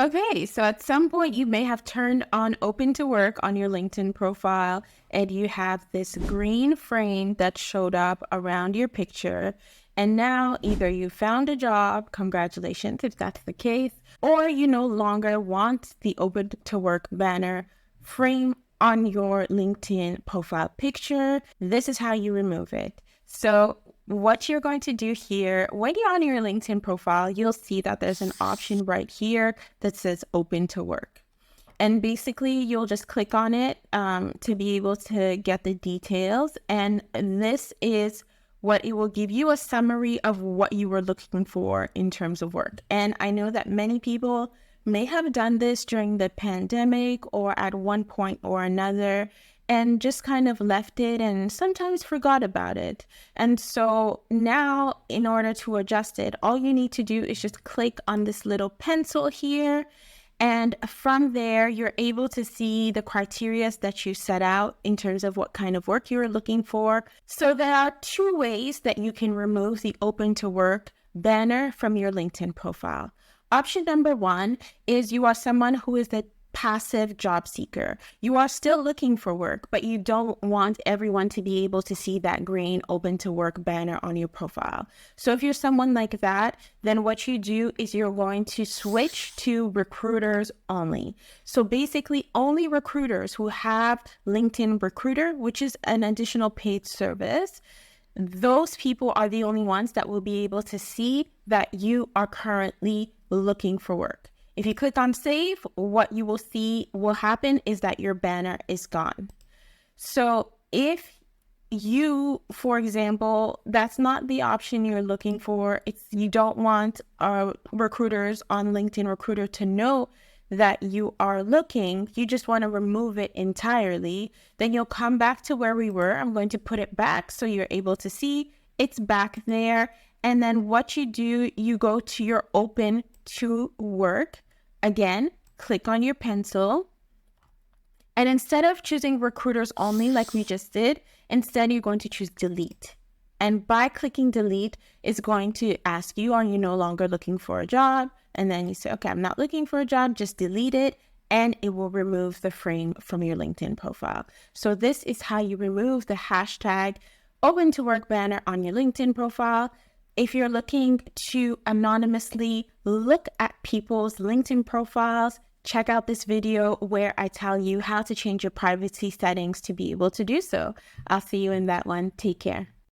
Okay, so at some point you may have turned on open to work on your LinkedIn profile and you have this green frame that showed up around your picture. And now either you found a job, congratulations if that's the case, or you no longer want the open to work banner frame on your LinkedIn profile picture. This is how you remove it. So what you're going to do here, when you're on your LinkedIn profile, you'll see that there's an option right here that says open to work. And basically, you'll just click on it to be able to get the details. And this is what it will give you, a summary of what you were looking for in terms of work. And I know that many people may have done this during the pandemic or at one point or another, and just kind of left it and sometimes forgot about it. And so now, in order to adjust it, all you need to do is just click on this little pencil here. And from there, you're able to see the criteria that you set out in terms of what kind of work you're looking for. So there are two ways that you can remove the open to work banner from your LinkedIn profile. Option number one is you are someone who is a passive job seeker. You are still looking for work, but you don't want everyone to be able to see that green open to work banner on your profile. So if you're someone like that, then what you do is you're going to switch to recruiters only. So basically only recruiters who have LinkedIn Recruiter, which is an additional paid service, those people are the only ones that will be able to see that you are currently looking for work. If you click on save, what you will see will happen is that your banner is gone. So if you, for example, that's not the option you're looking for, you don't want recruiters on LinkedIn Recruiter to know that you are looking, you just want to remove it entirely, then you'll come back to where we were. I'm going to put it back so you're able to see it's back there. And then what you do, you go to your open to work. Again, click on your pencil. And instead of choosing recruiters only like we just did, instead you're going to choose delete. And by clicking delete, it's going to ask you, are you no longer looking for a job? And then you say, okay, I'm not looking for a job, just delete it. And it will remove the frame from your LinkedIn profile. So this is how you remove the hashtag open to work banner on your LinkedIn profile. If you're looking to anonymously look at people's LinkedIn profiles, check out this video where I tell you how to change your privacy settings to be able to do so. I'll see you in that one. Take care.